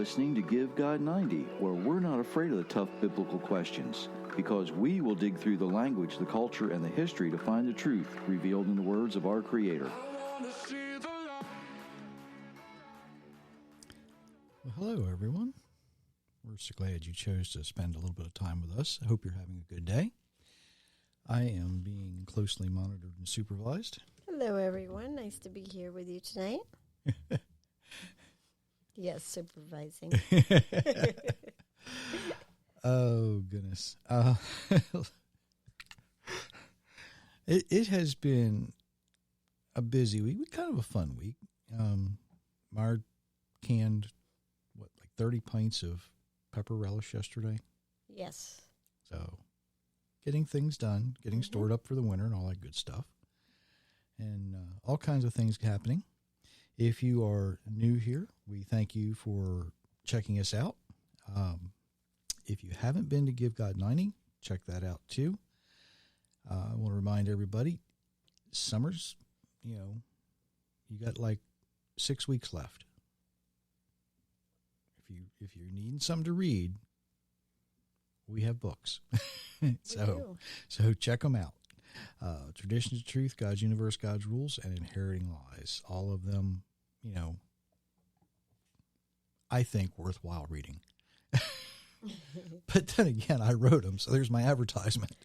listening to Give God 90, where we're not afraid of the tough biblical questions, because we will dig through the language, the culture, and the history to find the truth revealed in the words of our Creator. Well, hello, everyone. We're so glad you chose to spend a little bit of time with us. I hope you're having a good day. I am being closely monitored and supervised. Hello, everyone. Nice to be here with you tonight. Yes, supervising. Oh, goodness. It has been a busy week, kind of a fun week. Mara canned, 30 pints of pepper relish yesterday? Yes. So, getting things done, getting stored up for the winter and all that good stuff. And all kinds of things happening. If you are new here, we thank you for checking us out. If you haven't been to Give God 90, check that out too. I want to remind everybody, summer's, you got like 6 weeks left. If you're needing something to read, we have books. So check them out. Traditions of Truth, God's Universe, God's Rules, and Inheriting Lies. All of them, I think worthwhile reading. But then again, I wrote them, so there's my advertisement.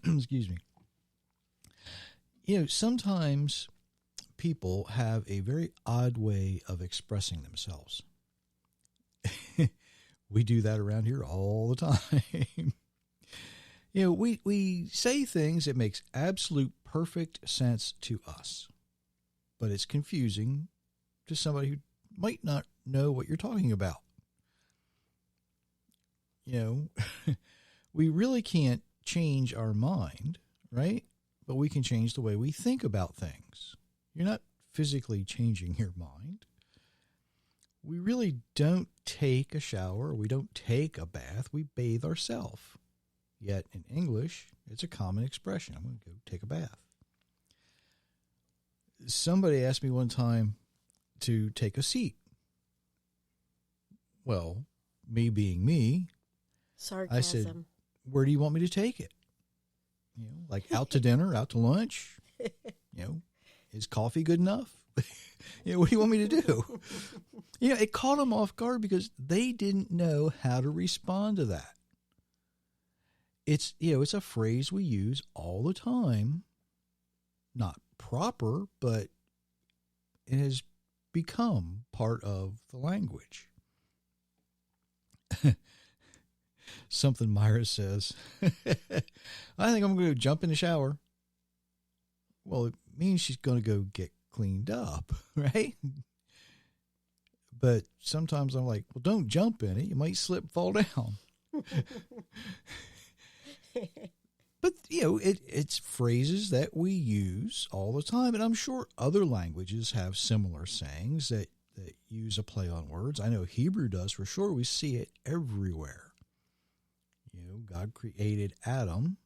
Excuse me. Sometimes people have a very odd way of expressing themselves. We do that around here all the time. We say things that makes absolute perfect sense to us, but it's confusing to somebody who might not know what you're talking about. We really can't change our mind, right? But we can change the way we think about things. You're not physically changing your mind. We really don't take a shower. We don't take a bath. We bathe ourselves. Yet in English, it's a common expression. I'm going to go take a bath. Somebody asked me one time to take a seat. Well, me being me, Sarcasm. I said, where do you want me to take it? Like out to dinner, out to lunch? Is coffee good enough? What do you want me to do? It caught them off guard because they didn't know how to respond to that. It's a phrase we use all the time. Not proper, but it has become part of the language. Something Myra says, I think I'm going to jump in the shower. Well, it means she's going to go get cleaned up, right? But sometimes I'm like, well, don't jump in it. You might slip and fall down. But, it's phrases that we use all the time. And I'm sure other languages have similar sayings that use a play on words. I know Hebrew does for sure. We see it everywhere. God created Adam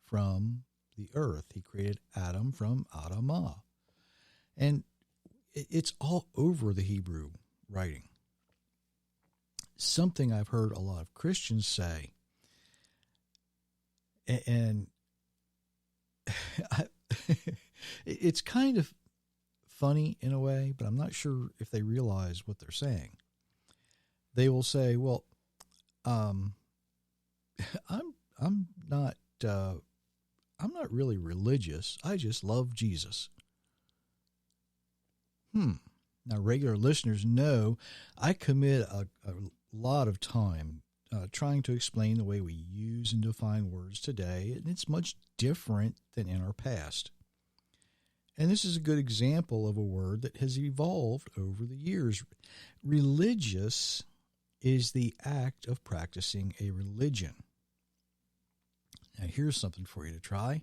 from the earth. He created Adam from Adamah. And it's all over the Hebrew writing. Something I've heard a lot of Christians say, and it's kind of funny in a way, but I'm not sure if they realize what they're saying. They will say, well, I'm not really religious. I just love Jesus. Now, regular listeners know I commit a lot of time trying to explain the way we use and define words today, and it's much different than in our past. And this is a good example of a word that has evolved over the years. Religious is the act of practicing a religion. Now, here's something for you to try.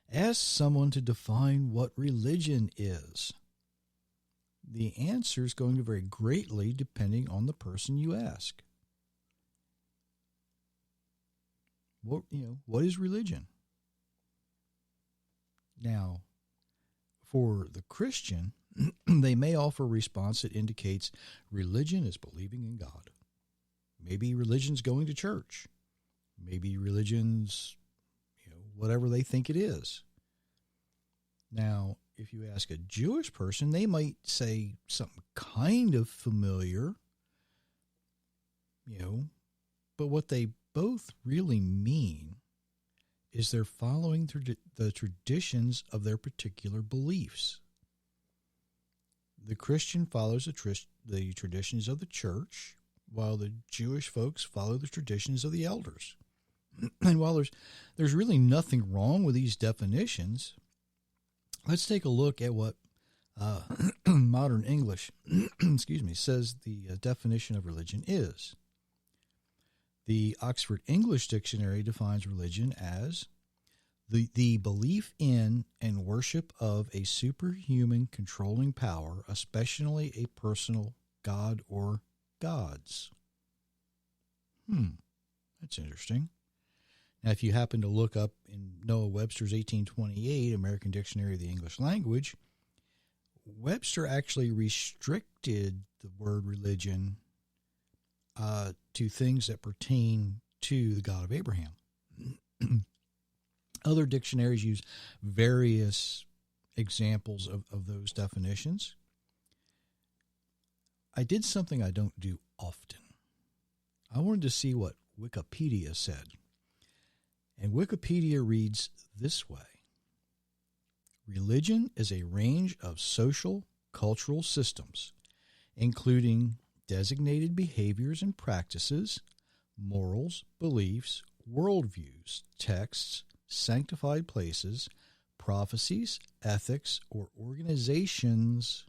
Ask someone to define what religion is. The answer is going to vary greatly depending on the person you ask. What is religion? Now, for the Christian, they may offer a response that indicates religion is believing in God. Maybe religion's going to church. Maybe religion's, whatever they think it is. Now, if you ask a Jewish person, they might say something kind of familiar, but what they both really mean is they're following the traditions of their particular beliefs. The Christian follows the traditions of the church, while the Jewish folks follow the traditions of the elders. And while there's really nothing wrong with these definitions, let's take a look at what modern English says the definition of religion is. The Oxford English Dictionary defines religion as the belief in and worship of a superhuman controlling power, especially a personal god or gods. That's interesting. Now, if you happen to look up in Noah Webster's 1828 American Dictionary of the English Language, Webster actually restricted the word religion to things that pertain to the God of Abraham. Other dictionaries use various examples of those definitions. I did something I don't do often. I wanted to see what Wikipedia said. And Wikipedia reads this way: religion is a range of social, cultural systems, including designated behaviors and practices, morals, beliefs, worldviews, texts, sanctified places, prophecies, ethics, or organizations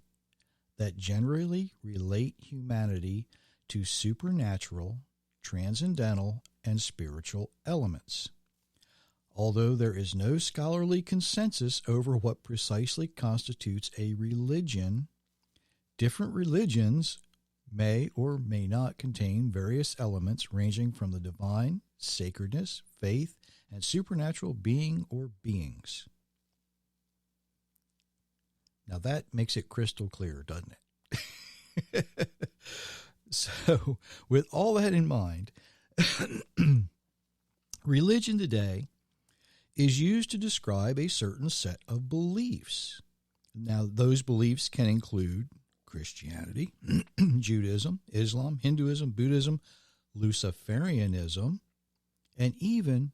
that generally relate humanity to supernatural, transcendental, and spiritual elements. Although there is no scholarly consensus over what precisely constitutes a religion, different religions may or may not contain various elements ranging from the divine, sacredness, faith, and supernatural being or beings. Now that makes it crystal clear, doesn't it? So, with all that in mind, religion today is used to describe a certain set of beliefs. Now, those beliefs can include Christianity, Judaism, Islam, Hinduism, Buddhism, Luciferianism, and even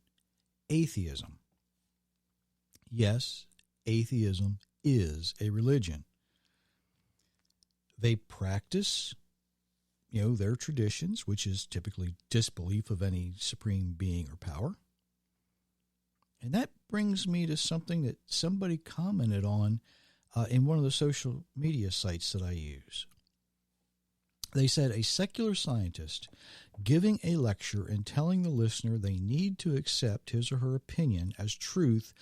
atheism. Yes, atheism is a religion. They practice, their traditions, which is typically disbelief of any supreme being or power. And that brings me to something that somebody commented on in one of the social media sites that I use. They said a secular scientist giving a lecture and telling the listener they need to accept his or her opinion as truth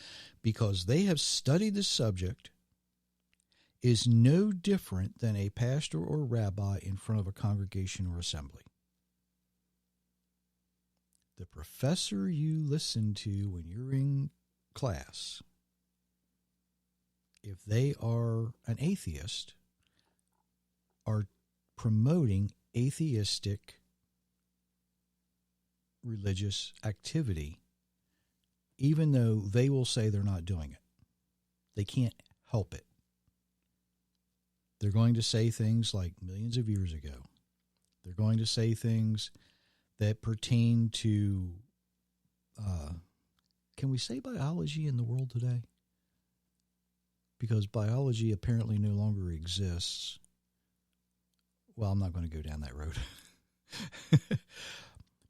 because they have studied the subject is no different than a pastor or rabbi in front of a congregation or assembly. The professor you listen to when you're in class, if they are an atheist, are promoting atheistic religious activity, even though they will say they're not doing it. They can't help it. They're going to say things like millions of years ago. They're going to say things that pertain to, can we say biology in the world today? Because biology apparently no longer exists. Well, I'm not going to go down that road.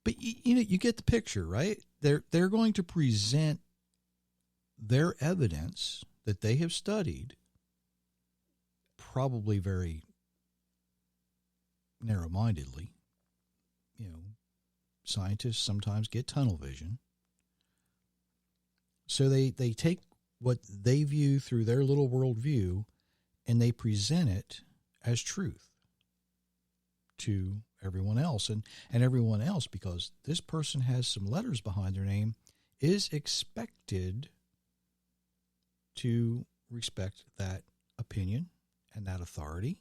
But you get the picture, right? They're going to present their evidence that they have studied, probably very narrow-mindedly. Scientists sometimes get tunnel vision. So they take what they view through their little worldview and they present it as truth to everyone else. And everyone else, because this person has some letters behind their name, is expected to respect that opinion and that authority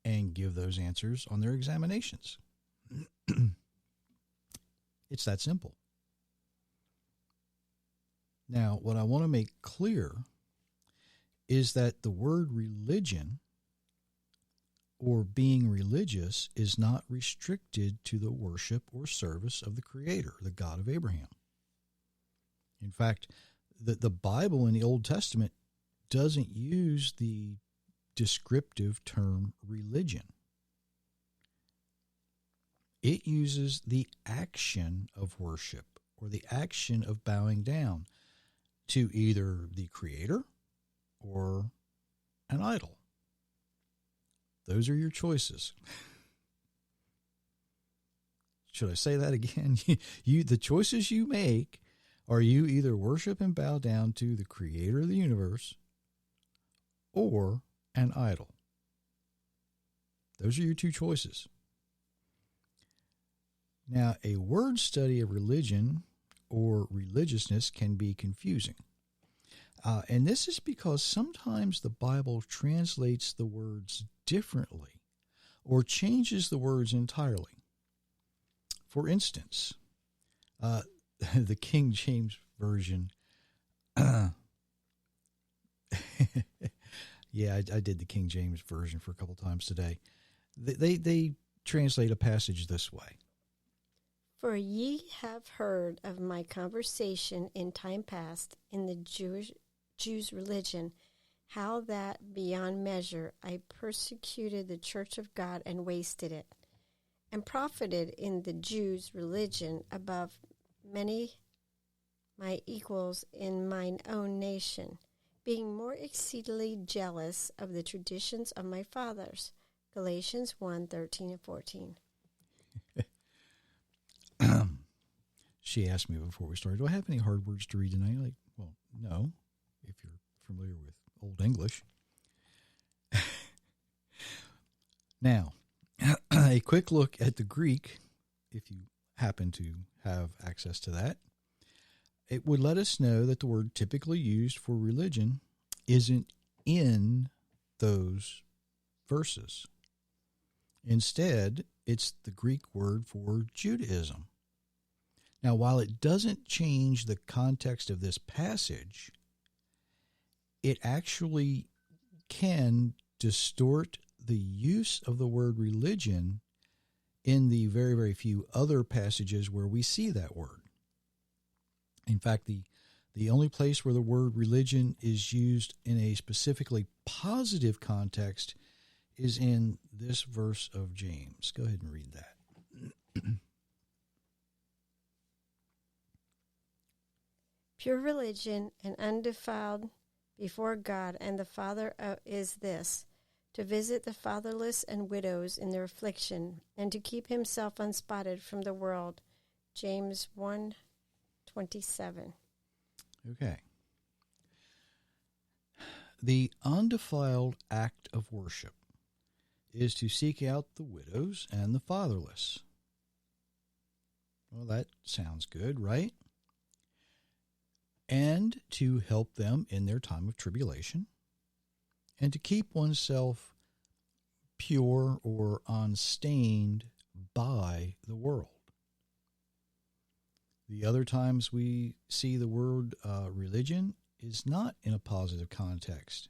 and give those answers on their examinations. It's that simple. Now, what I want to make clear is that the word religion or being religious is not restricted to the worship or service of the Creator, the God of Abraham. In fact, the Bible in the Old Testament doesn't use the descriptive term religion. It uses the action of worship or the action of bowing down to either the Creator or an idol. Those are your choices. Should I say that again? The choices you make are you either worship and bow down to the Creator of the universe or an idol. Those are your two choices. Now, a word study of religion or religiousness can be confusing. And this is because sometimes the Bible translates the words differently or changes the words entirely. For instance, the King James Version, yeah, I did the King James Version for a couple times today. They translate a passage this way. For ye have heard of my conversation in time past in the Jews' religion, how that beyond measure I persecuted the church of God and wasted it, and profited in the Jews' religion above many my equals in mine own nation, being more exceedingly jealous of the traditions of my fathers. Galatians 1:13 and 14. She asked me before we started, do I have any hard words to read tonight? Like, well, no, if you're familiar with Old English. Now, a quick look at the Greek, if you happen to have access to that. It would let us know that the word typically used for religion isn't in those verses. Instead, it's the Greek word for Judaism. Now, while it doesn't change the context of this passage, it actually can distort the use of the word religion in the very, very few other passages where we see that word. In fact, the only place where the word religion is used in a specifically positive context is in this verse of James. Go ahead and read that. Pure religion and undefiled before God and the Father is this, to visit the fatherless and widows in their affliction, and to keep himself unspotted from the world. James 1:27. Okay. The undefiled act of worship is to seek out the widows and the fatherless. Well, that sounds good, right? And to help them in their time of tribulation, and to keep oneself pure or unstained by the world. The other times we see the word religion is not in a positive context.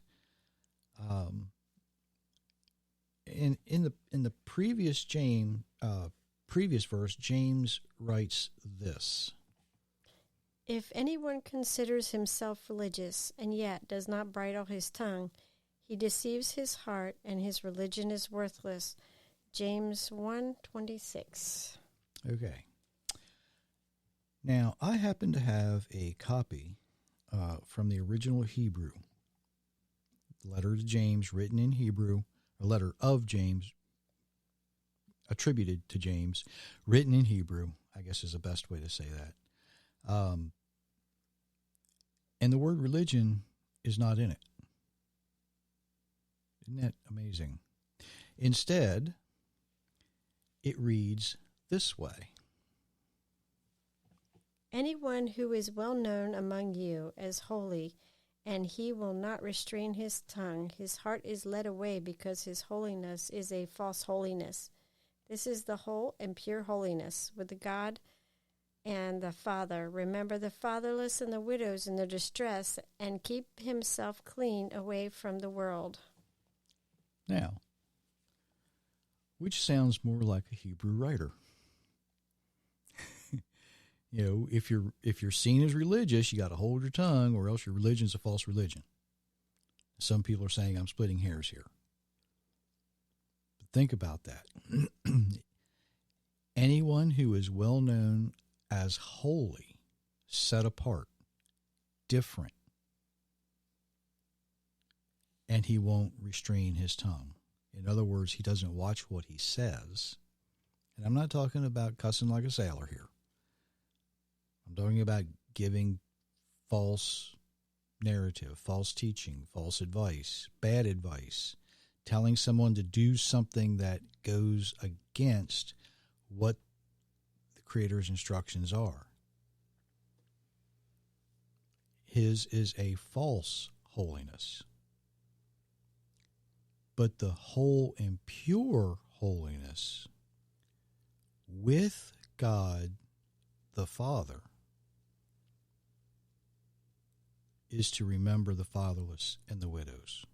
In the previous verse, James writes this. If anyone considers himself religious and yet does not bridle his tongue, he deceives his heart, and his religion is worthless. James 1:26. Okay. Now, I happen to have a copy from the original Hebrew, letter to James written in Hebrew, a letter of James attributed to James, written in Hebrew, I guess is the best way to say that. And the word religion is not in it. Isn't that amazing? Instead, it reads this way. Anyone who is well known among you as holy and he will not restrain his tongue. His heart is led away because his holiness is a false holiness. This is the whole and pure holiness with the God and the Father. Remember the fatherless and the widows in their distress, and keep himself clean away from the world. Now, which sounds more like a Hebrew writer? You know, if you're seen as religious, you got to hold your tongue, or else your religion is a false religion. Some people are saying I'm splitting hairs here. But think about that. Anyone who is well known as holy, set apart, different, and he won't restrain his tongue. In other words, he doesn't watch what he says. And I'm not talking about cussing like a sailor here. I'm talking about giving false narrative, false teaching, false advice, bad advice, telling someone to do something that goes against what the Creator's instructions are. His is a false holiness. But the whole and pure holiness with God the Father is to remember the fatherless and the widows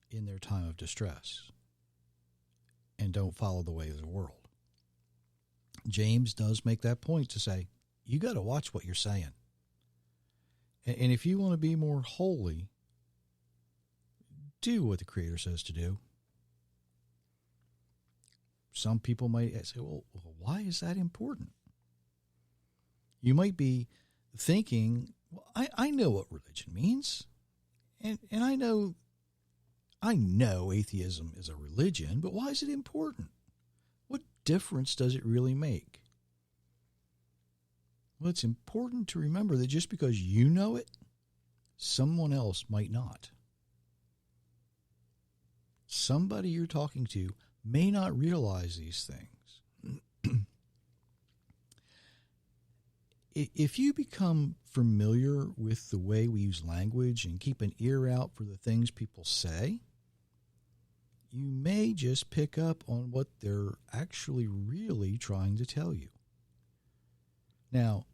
in their time of distress, and don't follow the way of the world. James does make that point to say, you got to watch what you're saying. And if you want to be more holy, do what the Creator says to do. Some people might say, well, why is that important? You might be thinking, well, I know what religion means. And I know atheism is a religion, but why is it important? What difference does it really make? Well, it's important to remember that just because you know it, someone else might not. Somebody you're talking to may not realize these things. If you become familiar with the way we use language and keep an ear out for the things people say, you may just pick up on what they're actually really trying to tell you. Now,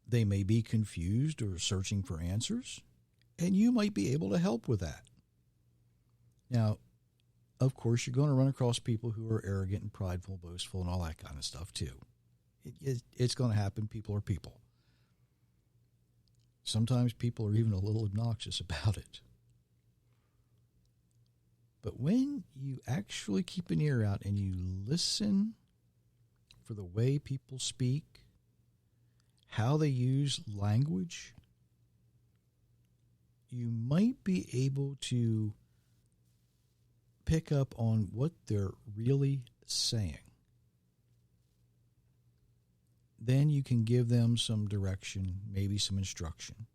they may be confused or searching for answers, and you might be able to help with that. Now, of course, you're going to run across people who are arrogant and prideful, boastful, and all that kind of stuff, too. It's going to happen. People are people. Sometimes people are even a little obnoxious about it. But when you actually keep an ear out and you listen for the way people speak, how they use language, you might be able to pick up on what they're really saying. Then you can give them some direction, maybe some instruction.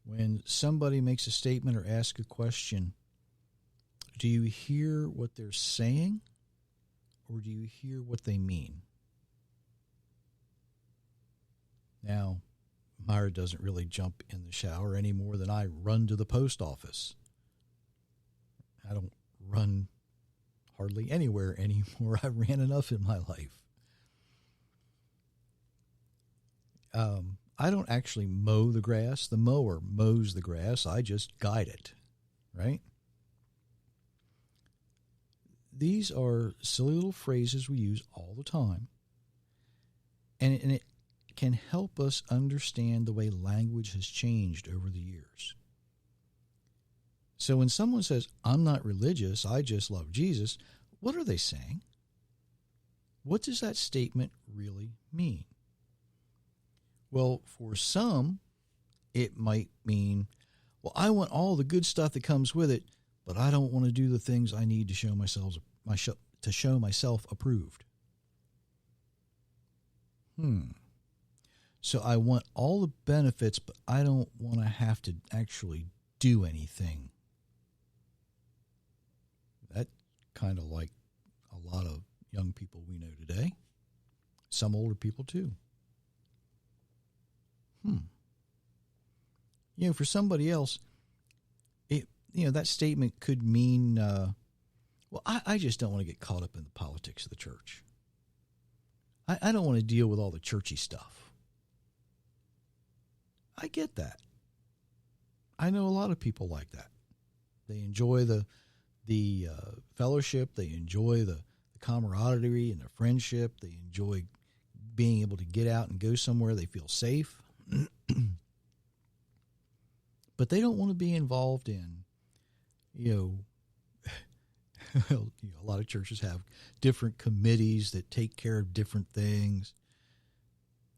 When somebody makes a statement or asks a question, do you hear what they're saying, or do you hear what they mean? Now, Myra doesn't really jump in the shower any more than I run to the post office. I don't run hardly anywhere anymore. I ran enough in my life. I don't actually mow the grass. The mower mows the grass. I just guide it, right? These are silly little phrases we use all the time, and it can help us understand the way language has changed over the years. So when someone says, I'm not religious, I just love Jesus, what are they saying? What does that statement really mean? Well, for some, it might mean, well, I want all the good stuff that comes with it, but I don't want to do the things I need to show myself approved. So I want all the benefits, but I don't want to have to actually do anything. That kind of like a lot of young people we know today. Some older people too. For somebody else, that statement could mean, I just don't want to get caught up in the politics of the church. I don't want to deal with all the churchy stuff. I get that. I know a lot of people like that. They enjoy the fellowship. They enjoy the camaraderie and the friendship. They enjoy being able to get out and go somewhere they feel safe. But they don't want to be involved in, a lot of churches have different committees that take care of different things.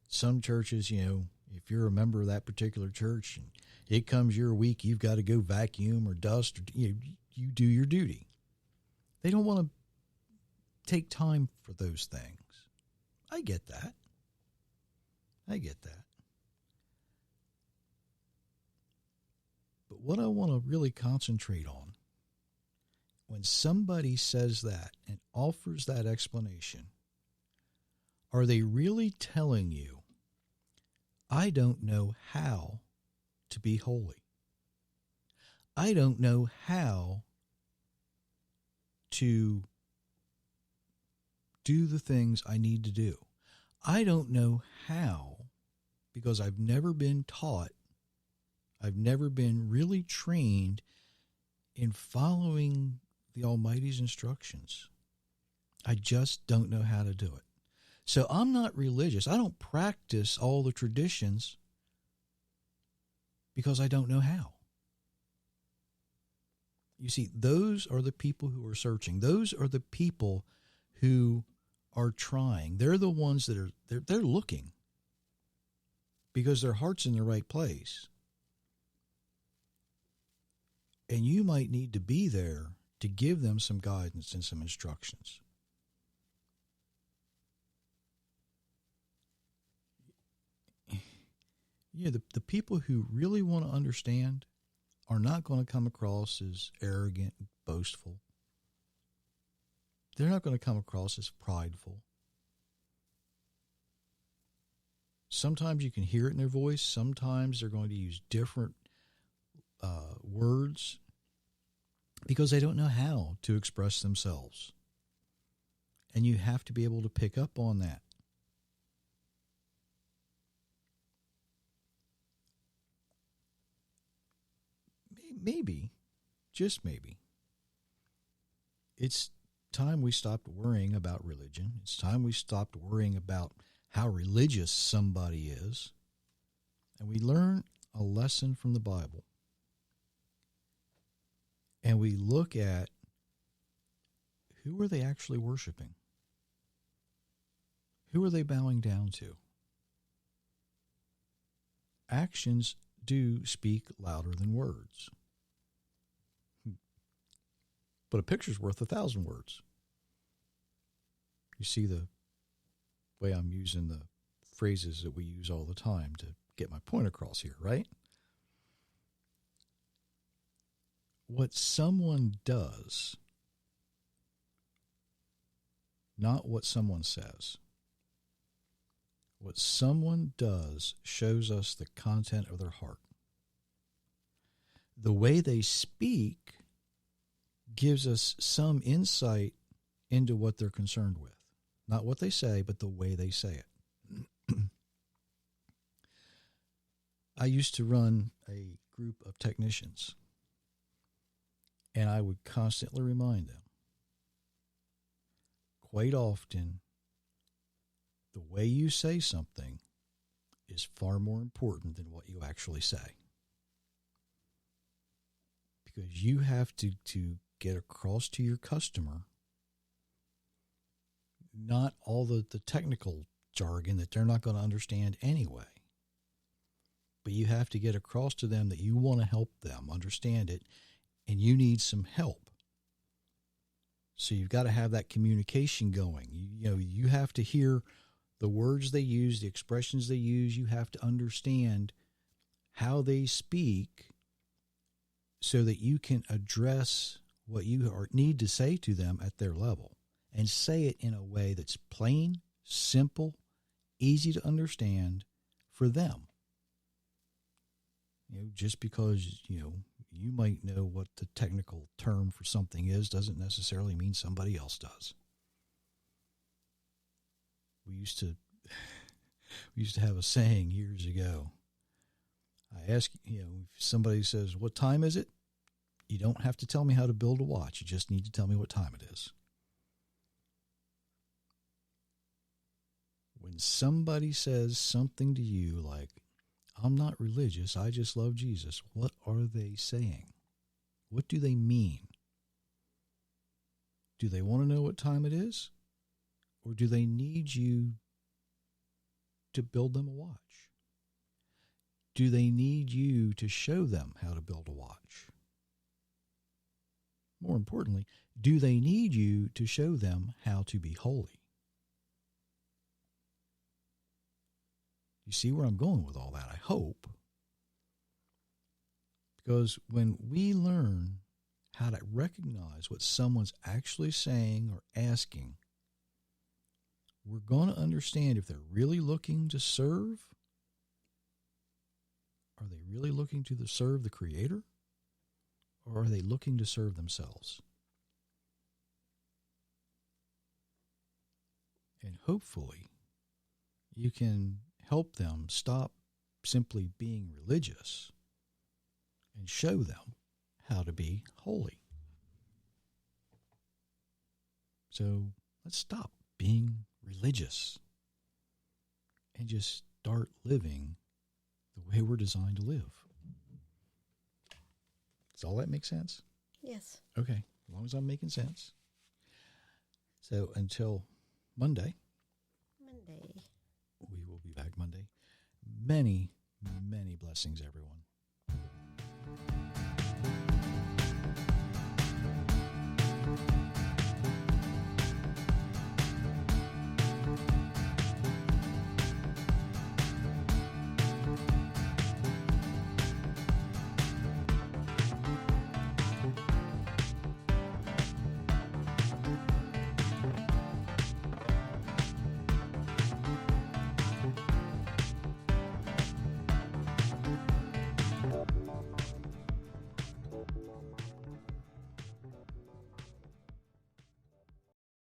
Some churches, if you're a member of that particular church and it comes your week, you've got to go vacuum or dust, or you do your duty. They don't want to take time for those things. I get that. But what I want to really concentrate on, when somebody says that and offers that explanation, are they really telling you, I don't know how to be holy? I don't know how to do the things I need to do. I don't know how, because I've never been taught, I've never been really trained in following the Almighty's instructions. I just don't know how to do it. So I'm not religious. I don't practice all the traditions because I don't know how. You see, those are the people who are searching. Those are the people who are trying. They're the ones that are they're looking because their heart's in the right place. And you might need to be there to give them some guidance and some instructions. The people who really want to understand are not going to come across as arrogant and boastful. They're not going to come across as prideful. Sometimes you can hear it in their voice. Sometimes they're going to use different words because they don't know how to express themselves. And you have to be able to pick up on that. Maybe, just maybe, it's time we stopped worrying about religion. It's time we stopped worrying about how religious somebody is. And we learn a lesson from the Bible. And we look at who are they actually worshiping? Who are they bowing down to? Actions do speak louder than words. But a picture's worth 1,000 words. You see the way I'm using the phrases that we use all the time to get my point across here, right? What someone does, not what someone says. What someone does shows us the content of their heart. The way they speak gives us some insight into what they're concerned with. Not what they say, but the way they say it. I used to run a group of technicians, and I would constantly remind them, quite often, the way you say something is far more important than what you actually say. Because you have to get across to your customer not all the technical jargon that they're not going to understand anyway. But you have to get across to them that you want to help them understand it and you need some help. So you've got to have that communication going. You have to hear the words they use, the expressions they use. You have to understand how they speak so that you can address what you need to say to them at their level and say it in a way that's plain, simple, easy to understand for them. Just because, you might know what the technical term for something is doesn't necessarily mean somebody else does. We used to have a saying years ago. I ask, if somebody says, "What time is it?" You don't have to tell me how to build a watch. You just need to tell me what time it is. When somebody says something to you like, "I'm not religious, I just love Jesus," what are they saying? What do they mean? Do they want to know what time it is? Or do they need you to build them a watch? Do they need you to show them how to build a watch? More importantly, do they need you to show them how to be holy? You see where I'm going with all that, I hope. Because when we learn how to recognize what someone's actually saying or asking, we're going to understand if they're really looking to serve. Are they really looking to serve the Creator? Or are they looking to serve themselves? And hopefully, you can help them stop simply being religious and show them how to be holy. So let's stop being religious and just start living the way we're designed to live. Does all that make sense? Yes. Okay, as long as I'm making sense. So until Monday. We will be back Monday. Many, many blessings, everyone.